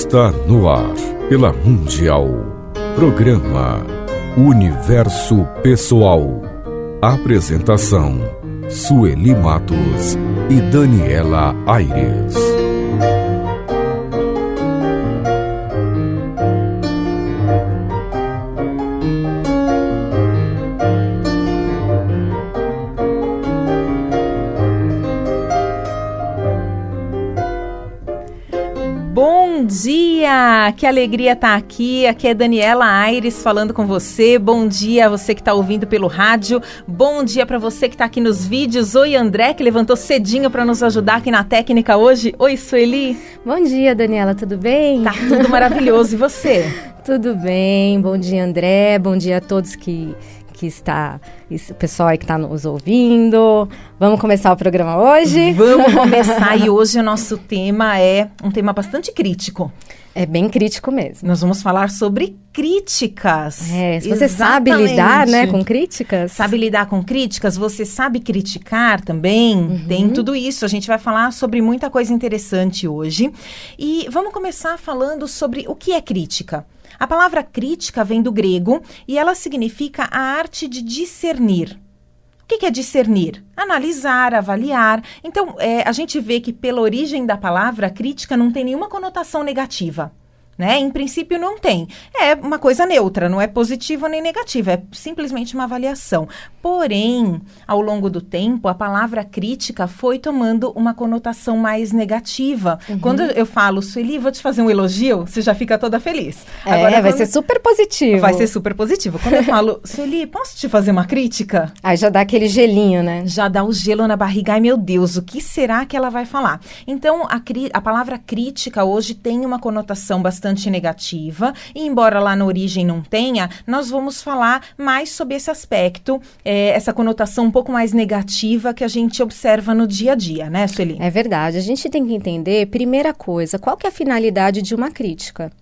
Está no ar, pela Mundial. Programa Universo Pessoal. Apresentação: Sueli Matos e Daniela Aires. Bom dia! Que alegria estar aqui. Aqui é Daniela Aires falando com você. Bom dia a você que está ouvindo pelo rádio. Bom dia para você que está aqui nos vídeos. Oi, André, que levantou cedinho para nos ajudar aqui na técnica hoje. Oi, Sueli. Bom dia, Daniela. Tudo bem? Tá tudo maravilhoso. E você? Tudo bem. Bom dia, André. Bom dia a todos o pessoal aí que está nos ouvindo. Vamos começar o programa hoje? Vamos começar. E hoje o nosso tema é um tema bastante crítico. É bem crítico mesmo. Nós vamos falar sobre críticas. Se você sabe lidar, né, com críticas. Sabe lidar com críticas, você sabe criticar também. Tem tudo isso. A gente vai falar sobre muita coisa interessante hoje. E vamos começar falando sobre o que é crítica. A palavra crítica vem do grego e ela significa a arte de discernir. O que é discernir? Analisar, avaliar. Então, a gente vê que pela origem da palavra, a crítica não tem nenhuma conotação negativa. Né? Em princípio não tem. É uma coisa neutra, não é positiva nem negativa, é simplesmente uma avaliação. Porém, ao longo do tempo, a palavra crítica foi tomando uma conotação mais negativa. Quando eu falo, Sueli, vou te fazer um elogio, você já fica toda feliz. Agora, vai ser super positivo. Vai ser super positivo. Quando eu falo, Sueli, posso te fazer uma crítica? Aí já dá aquele gelinho, né? Já dá o gelo na barriga. Ai, meu Deus, o que será que ela vai falar? Então, a palavra crítica hoje tem uma conotação bastante negativa, e embora lá na origem não tenha, nós vamos falar mais sobre esse aspecto, essa conotação um pouco mais negativa que a gente observa no dia a dia, né, Sueli? É verdade, a gente tem que entender, primeira coisa, qual que é a finalidade de uma crítica?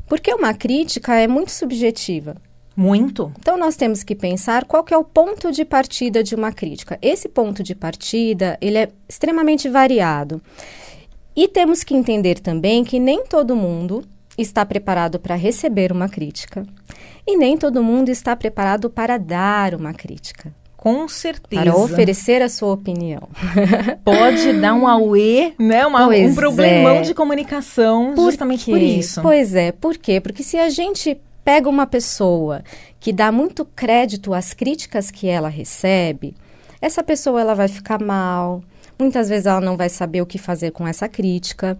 Porque uma crítica é muito subjetiva. Muito. Então, nós temos que pensar qual que é o ponto de partida de uma crítica. Esse ponto de partida, ele é extremamente variado. E temos que entender também que nem todo mundo está preparado para receber uma crítica e nem todo mundo está preparado para dar uma crítica. Com certeza. Para oferecer a sua opinião. Pode dar um auê, né? Um problemão de comunicação justamente por isso. Pois é. Por quê? Porque se a gente pega uma pessoa que dá muito crédito às críticas que ela recebe, essa pessoa ela vai ficar mal. Muitas vezes ela não vai saber o que fazer com essa crítica.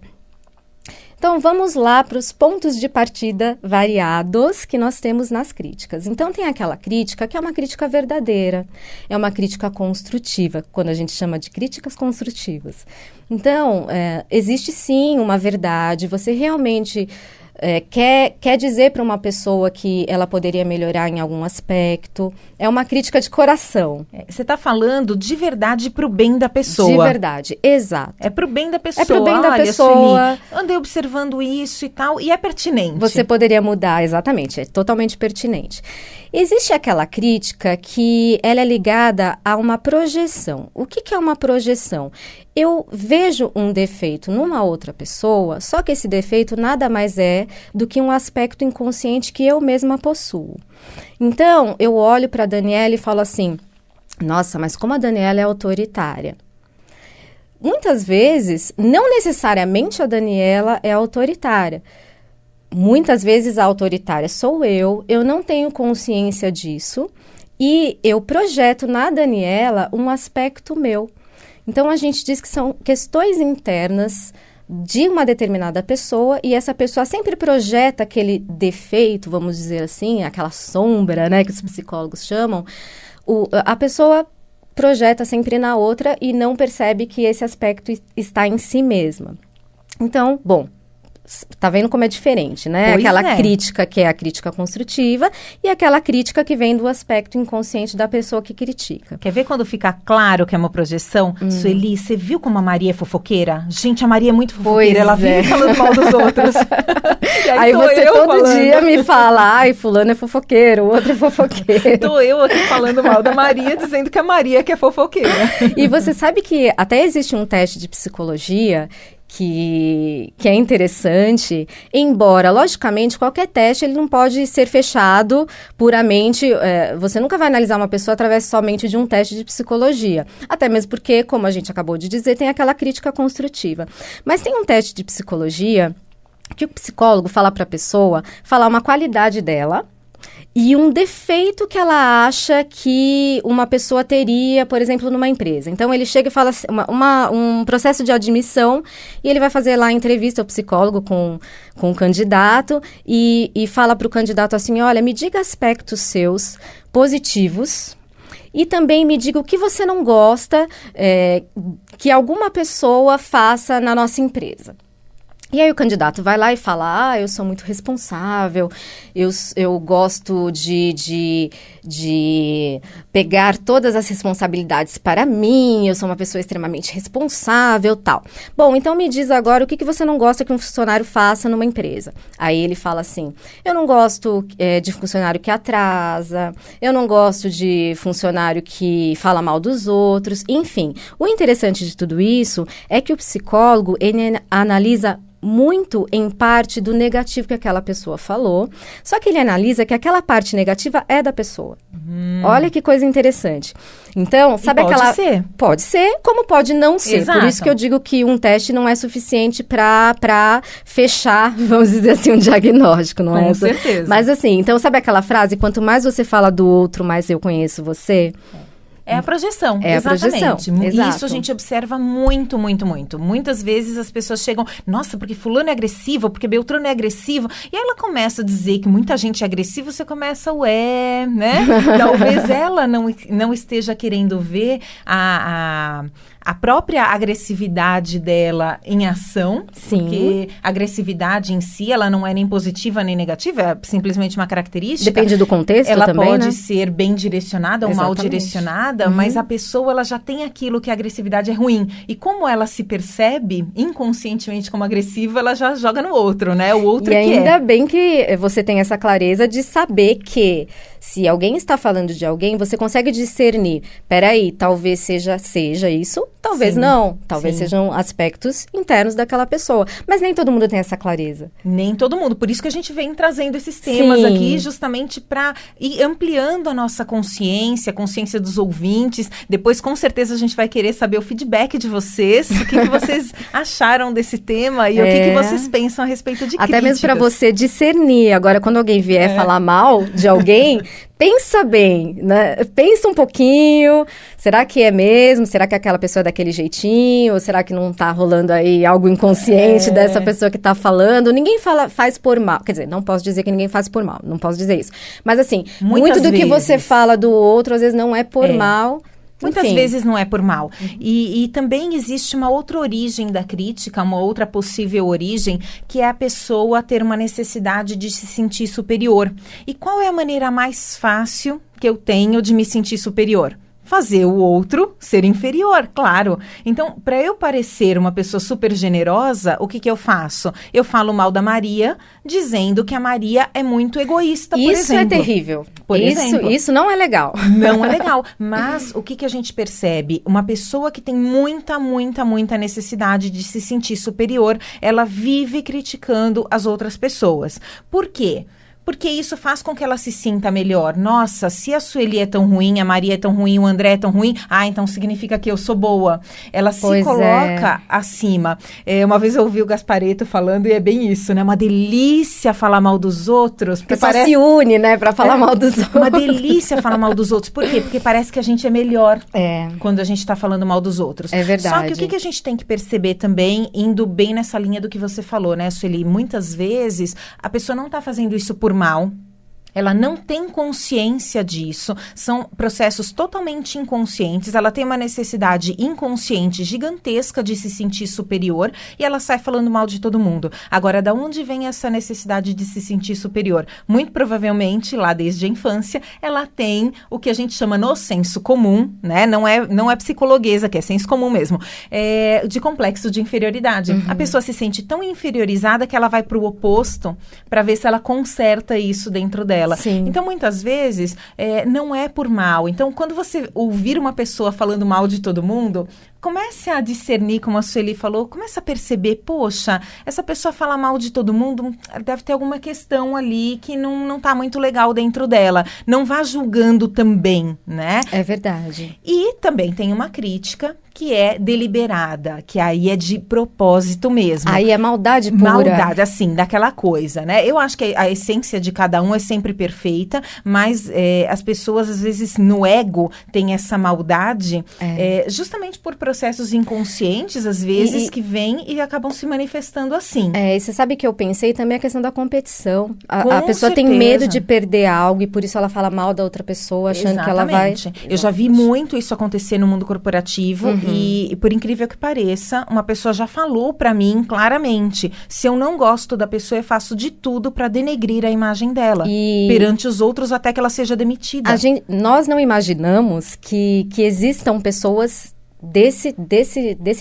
Então, vamos lá para os pontos de partida variados que nós temos nas críticas. Então, tem aquela crítica que é uma crítica verdadeira, é uma crítica construtiva, quando a gente chama de críticas construtivas. Então, existe sim uma verdade, você realmente quer dizer para uma pessoa que ela poderia melhorar em algum aspecto. É uma crítica de coração. Você está falando de verdade para o bem da pessoa. De verdade, exato. É para o bem da pessoa. É para o bem da Olha, pessoa. Sueli, andei observando isso e tal, e é pertinente. Você poderia mudar, exatamente, é totalmente pertinente. Existe aquela crítica que ela é ligada a uma projeção. O que é uma projeção? Eu vejo um defeito numa outra pessoa, só que esse defeito nada mais é do que um aspecto inconsciente que eu mesma possuo. Então, eu olho para a Daniela e falo assim, nossa, mas como a Daniela é autoritária. Muitas vezes, não necessariamente a Daniela é autoritária. Muitas vezes a autoritária sou eu não tenho consciência disso e eu projeto na Daniela um aspecto meu. Então, a gente diz que são questões internas de uma determinada pessoa e essa pessoa sempre projeta aquele defeito, vamos dizer assim, aquela sombra, né, que os psicólogos chamam. A pessoa projeta sempre na outra e não percebe que esse aspecto está em si mesma. Então, bom, tá vendo como é diferente, né? Pois aquela é. crítica que é a crítica construtiva e aquela crítica que vem do aspecto inconsciente da pessoa que critica. Quer ver quando fica claro que é uma projeção? Sueli, você viu como a Maria é fofoqueira? Gente, a Maria é muito fofoqueira, ela vive falando mal dos outros. E aí você todo falando. dia me fala, ai, fulano é fofoqueiro, o outro é fofoqueiro. Tô eu aqui falando mal da Maria, dizendo que a Maria que é fofoqueira. E você sabe que até existe um teste de psicologia que é interessante, embora, logicamente, qualquer teste ele não pode ser fechado puramente. Você nunca vai analisar uma pessoa através somente de um teste de psicologia. Até mesmo porque, como a gente acabou de dizer, tem aquela crítica construtiva. Mas tem um teste de psicologia que o psicólogo fala para a pessoa, falar uma qualidade dela, e um defeito que ela acha que uma pessoa teria, por exemplo, numa empresa. Então, ele chega e fala um processo de admissão e ele vai fazer lá a entrevista, o psicólogo com o candidato e fala para o candidato assim, olha, me diga aspectos seus positivos e também me diga o que você não gosta que alguma pessoa faça na nossa empresa. E aí o candidato vai lá e fala, eu sou muito responsável, eu gosto de pegar todas as responsabilidades para mim, eu sou uma pessoa extremamente responsável, tal. Bom, então me diz agora o que você não gosta que um funcionário faça numa empresa. Aí ele fala assim, eu não gosto de funcionário que atrasa, eu não gosto de funcionário que fala mal dos outros, enfim. O interessante de tudo isso é que o psicólogo, ele analisa muito em parte do negativo que aquela pessoa falou, só que ele analisa que aquela parte negativa é da pessoa. Olha que coisa interessante. Então, sabe pode aquela... ser. Pode ser, como pode não ser. Exato. Por isso que eu digo que um teste não é suficiente para fechar, vamos dizer assim, um diagnóstico, não é? Com certeza. Mas assim, então sabe aquela frase, quanto mais você fala do outro, mais eu conheço você? É a projeção, é exatamente. A projeção, exato. Isso a gente observa muito, muito, muito. Muitas vezes as pessoas chegam, nossa, porque fulano é agressivo, porque Beltrano é agressivo. E aí ela começa a dizer que muita gente é agressiva, você começa, né? Talvez ela não esteja querendo ver a própria agressividade dela em ação. Sim. Porque a agressividade em si, ela não é nem positiva nem negativa, é simplesmente uma característica. Depende do contexto ela também, pode né? ser bem direcionada ou mal direcionada, mas a pessoa ela já tem aquilo que a agressividade é ruim. E como ela se percebe inconscientemente como agressiva, ela já joga no outro, né? O outro e ainda bem que você tem essa clareza de saber que se alguém está falando de alguém, você consegue discernir. Peraí, talvez seja isso, talvez Sim, não. Talvez sim. sejam aspectos internos daquela pessoa. Mas nem todo mundo tem essa clareza. Nem todo mundo. Por isso que a gente vem trazendo esses temas aqui, justamente para ir ampliando a nossa consciência, a consciência dos ouvintes. Depois, com certeza, a gente vai querer saber o feedback de vocês, o que vocês acharam desse tema e o que vocês pensam a respeito de críticas. Até mesmo para você discernir. Agora, quando alguém vier falar mal de alguém, pensa bem, né? Pensa um pouquinho. Será que é mesmo? Será que aquela pessoa é daquele jeitinho? Ou será que não tá rolando aí algo inconsciente dessa pessoa que tá falando? Ninguém faz por mal. Quer dizer, não posso dizer que ninguém faz por mal. Não posso dizer isso. Mas assim, muito do que você fala do outro, às vezes não é por mal. Muitas vezes não é por mal. E também existe uma outra origem da crítica, uma outra possível origem, que é a pessoa ter uma necessidade de se sentir superior. E qual é a maneira mais fácil que eu tenho de me sentir superior? Fazer o outro ser inferior, claro. Então, para eu parecer uma pessoa super generosa, o que eu faço? Eu falo mal da Maria, dizendo que a Maria é muito egoísta, por exemplo. Isso é terrível. Isso não é legal. Não é legal. Mas o que a gente percebe? Uma pessoa que tem muita necessidade de se sentir superior, ela vive criticando as outras pessoas. Por quê? Porque isso faz com que ela se sinta melhor. Nossa, se a Sueli é tão ruim, a Maria é tão ruim, o André é tão ruim, então significa que eu sou boa. Ela se coloca acima. Uma vez eu ouvi o Gasparetto falando, e é bem isso, né? Uma delícia falar mal dos outros. Porque só se une, né, pra falar mal dos outros. Uma delícia falar mal dos outros. Por quê? Porque parece que a gente é melhor quando a gente tá falando mal dos outros. É verdade. Só que o que a gente tem que perceber também, indo bem nessa linha do que você falou, né, Sueli? Muitas vezes, a pessoa não tá fazendo isso por mal. Ela não tem consciência disso, são processos totalmente inconscientes, ela tem uma necessidade inconsciente gigantesca de se sentir superior e ela sai falando mal de todo mundo. Agora, da onde vem essa necessidade de se sentir superior? Muito provavelmente, lá desde a infância, ela tem o que a gente chama no senso comum, né? Não é psicologuesa, que é senso comum mesmo, de complexo de inferioridade. A pessoa se sente tão inferiorizada que ela vai para o oposto para ver se ela conserta isso dentro dela. dela. Sim. Então, muitas vezes, não é por mal. Então, quando você ouvir uma pessoa falando mal de todo mundo, comece a discernir, como a Sueli falou, comece a perceber, poxa, essa pessoa fala mal de todo mundo, deve ter alguma questão ali que não tá muito legal dentro dela. Não vá julgando também, né? É verdade. E também tem uma crítica que é deliberada, que aí é de propósito mesmo. Aí é maldade pura. Maldade, assim, daquela coisa, né? Eu acho que a essência de cada um é sempre perfeita, mas as pessoas, às vezes, no ego, têm essa maldade, justamente por processos inconscientes, às vezes, que vêm e acabam se manifestando assim. E você sabe que eu pensei também a questão da competição. A pessoa certeza. tem medo de perder algo e por isso ela fala mal da outra pessoa, achando que ela vai... Eu já vi muito isso acontecer no mundo corporativo. E, por incrível que pareça, uma pessoa já falou pra mim claramente, se eu não gosto da pessoa, eu faço de tudo pra denegrir a imagem dela, perante os outros até que ela seja demitida. Nós não imaginamos que existam pessoas desse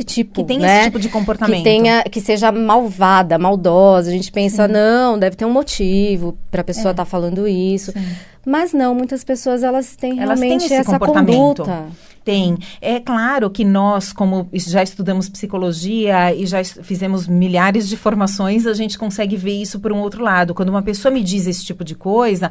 tipo, que tem né? esse tipo de comportamento. Que seja malvada, maldosa. A gente pensa, não, deve ter um motivo pra pessoa estar falando isso. Sim. Mas não, muitas pessoas, elas têm realmente essa conduta. Tem. É claro que nós, como já estudamos psicologia e já fizemos milhares de formações, a gente consegue ver isso por um outro lado. Quando uma pessoa me diz esse tipo de coisa,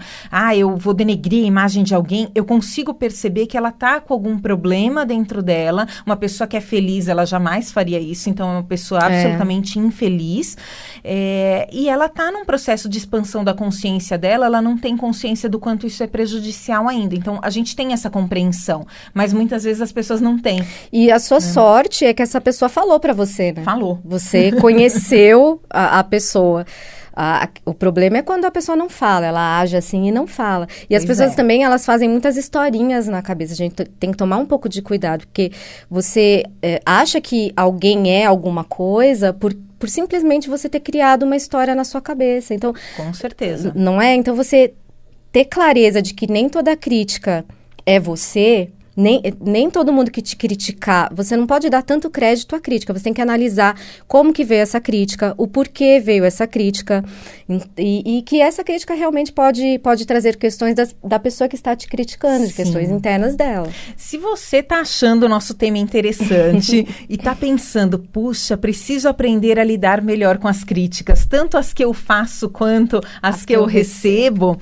eu vou denegrir a imagem de alguém, eu consigo perceber que ela tá com algum problema dentro dela. Uma pessoa que é feliz, ela jamais faria isso, então é uma pessoa absolutamente infeliz. E ela tá num processo de expansão da consciência dela, ela não tem consciência do quanto isso é prejudicial ainda. Então, a gente tem essa compreensão, mas muitas vezes as pessoas não têm. E a sua sorte é que essa pessoa falou pra você, né? Falou. Você conheceu a pessoa. O problema é quando a pessoa não fala, ela age assim e não fala. E as pessoas também, elas fazem muitas historinhas na cabeça. A gente tem que tomar um pouco de cuidado, porque você acha que alguém é alguma coisa por simplesmente você ter criado uma história na sua cabeça. Então, com certeza. Não é? Então, você ter clareza de que nem toda crítica é você... Nem todo mundo que te criticar, você não pode dar tanto crédito à crítica, você tem que analisar como que veio essa crítica, o porquê veio essa crítica, e que essa crítica realmente pode trazer questões da pessoa que está te criticando, de questões internas dela. Se você está achando o nosso tema interessante e está pensando, puxa, preciso aprender a lidar melhor com as críticas, tanto as que eu faço quanto as que eu recebo,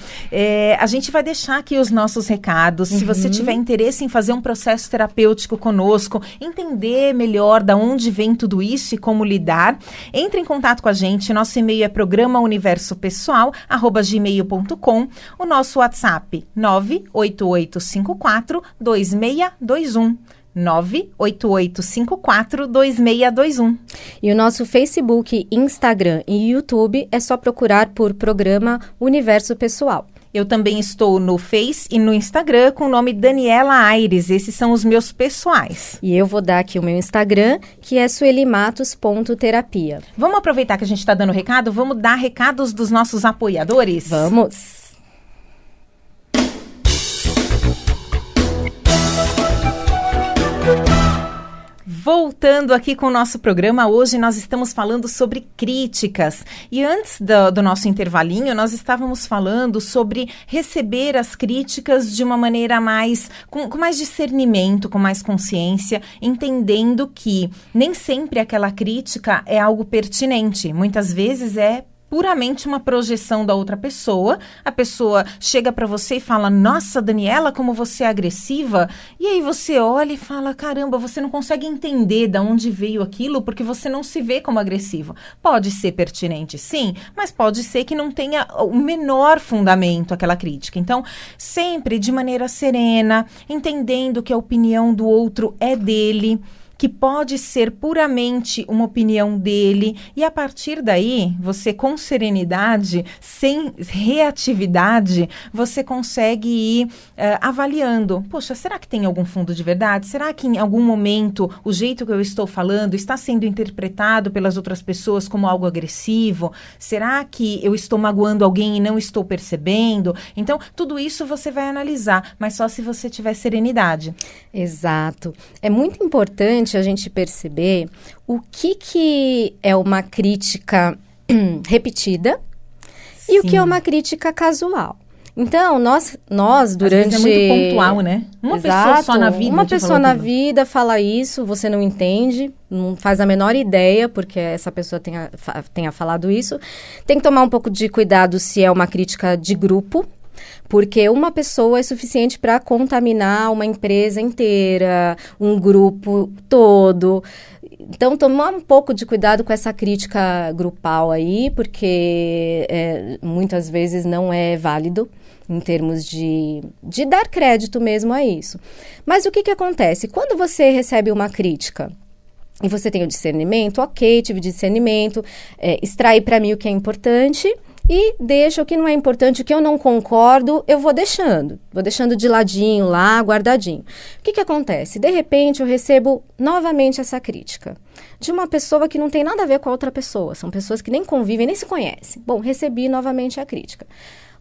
a gente vai deixar aqui os nossos recados. Se você tiver interesse em fazer um processo terapêutico conosco, entender melhor de onde vem tudo isso e como lidar, entre em contato com a gente. Nosso e-mail é programauniversopessoal@gmail.com, o nosso WhatsApp 988542621. 988542621. E o nosso Facebook, Instagram e YouTube é só procurar por Programa Universo Pessoal. Eu também estou no Face e no Instagram com o nome Daniela Aires. Esses são os meus pessoais. E eu vou dar aqui o meu Instagram, que é suelimatos.terapia. Vamos aproveitar que a gente está dando recado? Vamos dar recados dos nossos apoiadores? Vamos! Voltando aqui com o nosso programa, hoje nós estamos falando sobre críticas. E antes do nosso intervalinho, nós estávamos falando sobre receber as críticas de uma maneira com mais discernimento, com mais consciência, entendendo que nem sempre aquela crítica é algo pertinente. Muitas vezes é puramente uma projeção da outra pessoa. A pessoa chega para você e fala, nossa, Daniela, como você é agressiva. E aí você olha e fala, caramba, você não consegue entender de onde veio aquilo porque você não se vê como agressivo. Pode ser pertinente, sim, mas pode ser que não tenha o menor fundamento aquela crítica. Então, sempre de maneira serena, entendendo que a opinião do outro é dele, que pode ser puramente uma opinião dele, e a partir daí, você com serenidade, sem reatividade, você consegue ir avaliando. Poxa, será que tem algum fundo de verdade? Será que em algum momento o jeito que eu estou falando está sendo interpretado pelas outras pessoas como algo agressivo? Será que eu estou magoando alguém e não estou percebendo? Então, tudo isso você vai analisar, mas só se você tiver serenidade. Exato. É muito importante a gente perceber o que é uma crítica repetida e o que é uma crítica casual. Então, nós durante... Às vezes é muito pontual, né? Uma pessoa só na vida. Uma pessoa na vida fala isso, você não entende, não faz a menor ideia porque essa pessoa tenha falado isso. Tem que tomar um pouco de cuidado se é uma crítica de grupo, porque uma pessoa é suficiente para contaminar uma empresa inteira, um grupo todo. Então, tomar um pouco de cuidado com essa crítica grupal aí, porque muitas vezes não é válido em termos de dar crédito mesmo a isso. Mas o que acontece? Quando você recebe uma crítica e você tem o discernimento, ok, tive discernimento, extrai para mim o que é importante e deixa o que não é importante, o que eu não concordo, eu vou deixando de ladinho lá, guardadinho. O que acontece? De repente, eu recebo novamente essa crítica de uma pessoa que não tem nada a ver com a outra pessoa, são pessoas que nem convivem, nem se conhecem. Bom, recebi novamente a crítica.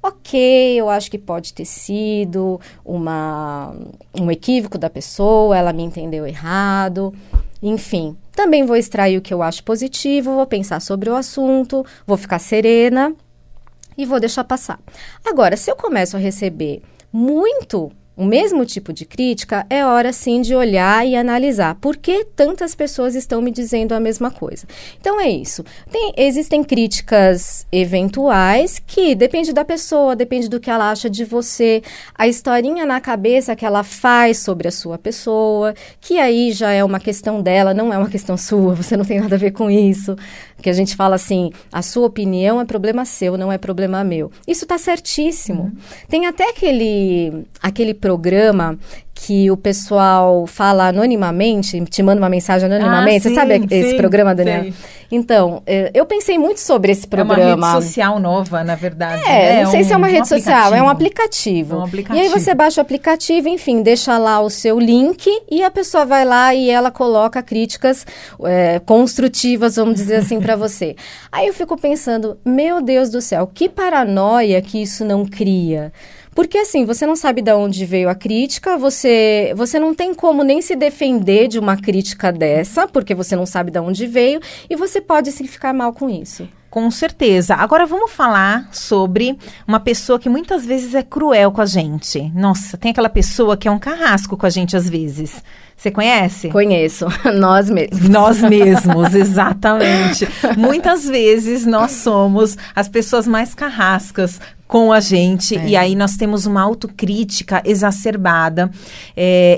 Ok, eu acho que pode ter sido um equívoco da pessoa, ela me entendeu errado, enfim. Também vou extrair o que eu acho positivo, vou pensar sobre o assunto, vou ficar serena e vou deixar passar. Agora, se eu começo a receber muito o mesmo tipo de crítica, é hora sim de olhar e analisar por que tantas pessoas estão me dizendo a mesma coisa. Então é isso. Existem críticas eventuais que depende da pessoa, depende do que ela acha de você, a historinha na cabeça que ela faz sobre a sua pessoa, que aí já é uma questão dela, não é uma questão sua, você não tem nada a ver com isso. Que a gente fala assim, a sua opinião é problema seu, não é problema meu. Isso tá certíssimo. Tem até aquele programa que o pessoal fala anonimamente, te manda uma mensagem anonimamente. Você sabe esse programa, Daniela? Sim. Então, eu pensei muito sobre esse programa. É uma rede social nova, na verdade. Não sei se é uma rede social, é um aplicativo. E aí você baixa o aplicativo, enfim, deixa lá o seu link e a pessoa vai lá e ela coloca críticas construtivas, vamos dizer assim, para você. Aí eu fico pensando, meu Deus do céu, que paranoia que isso não cria. Porque, assim, você não sabe de onde veio a crítica, você não tem como nem se defender de uma crítica dessa, porque você não sabe de onde veio, e você pode, sim, ficar mal com isso. Com certeza. Agora vamos falar sobre uma pessoa que muitas vezes é cruel com a gente. Nossa, tem aquela pessoa que é um carrasco com a gente às vezes. Você conhece? Conheço. Nós mesmos. Nós mesmos, exatamente. Muitas vezes nós somos as pessoas mais carrascas com a gente, e aí nós temos uma autocrítica exacerbada.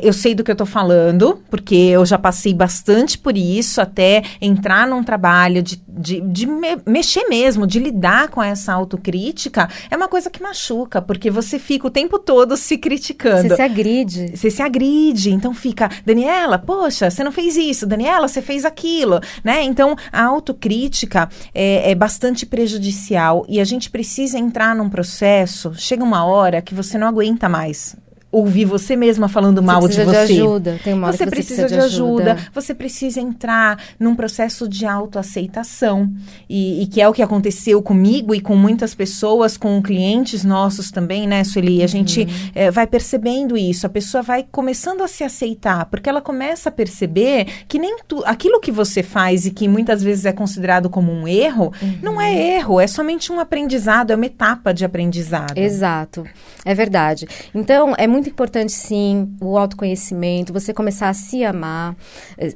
Eu sei do que eu tô falando, porque eu já passei bastante por isso, até entrar num trabalho de mexer mesmo, de lidar com essa autocrítica, é uma coisa que machuca, porque você fica o tempo todo se criticando. Você se agride. Você se agride, então fica, Daniela, poxa, você não fez isso, Daniela, você fez aquilo, né? Então, a autocrítica é bastante prejudicial, e a gente precisa entrar num processo, chega uma hora que você não aguenta mais ouvir você mesma falando mal de você. Você precisa de ajuda. Tem uma hora você que precisa de ajuda. Você precisa entrar num processo de autoaceitação. E que é o que aconteceu comigo e com muitas pessoas, com clientes nossos também, né, Sueli? A gente vai percebendo isso. A pessoa vai começando a se aceitar, porque ela começa a perceber que nem aquilo que você faz e que muitas vezes é considerado como um erro, não é erro, é somente um aprendizado, é uma etapa de aprendizado. Exato. É verdade. Então, é muito importante, sim, o autoconhecimento, você começar a se amar.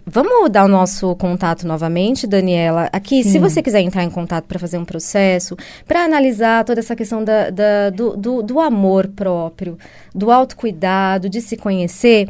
Vamos dar o nosso contato novamente, Daniela? Aqui, sim. Se você quiser entrar em contato para fazer um processo, para analisar toda essa questão do amor próprio, do autocuidado, de se conhecer,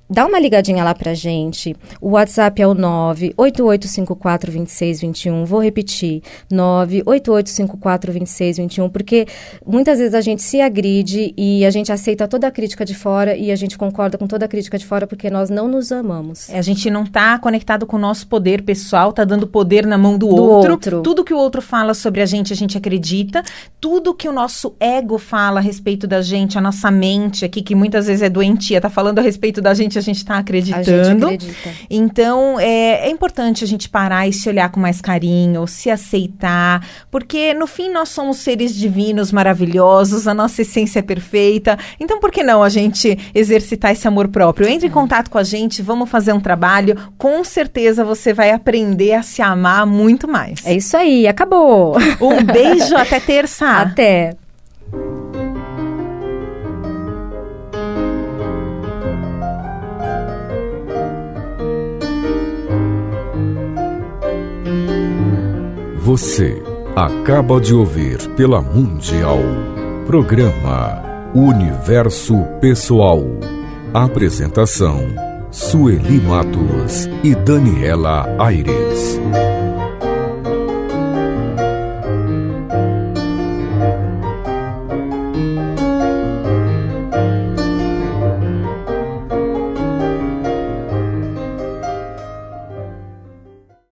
dá uma ligadinha lá pra gente. O WhatsApp é o 988542621. Vou repetir, 988542621, porque muitas vezes a gente se agride e a gente aceita toda a crítica de fora e a gente concorda com toda a crítica de fora porque nós não nos amamos. A gente não tá conectado com o nosso poder pessoal, tá dando poder na mão do outro. Tudo que o outro fala sobre a gente acredita. Tudo que o nosso ego fala a respeito da gente, a nossa mente aqui, que muitas vezes é doentia, tá falando a respeito da gente, a gente está acreditando. A gente acredita. Então, é importante a gente parar e se olhar com mais carinho, se aceitar, porque no fim nós somos seres divinos, maravilhosos, a nossa essência é perfeita. Então, por que não a gente exercitar esse amor próprio? Entre em contato com a gente, vamos fazer um trabalho. Com certeza você vai aprender a se amar muito mais. É isso aí, acabou. Um beijo, até terça. Até. Você acaba de ouvir pela Mundial. Programa Universo Pessoal. Apresentação: Sueli Matos e Daniela Aires.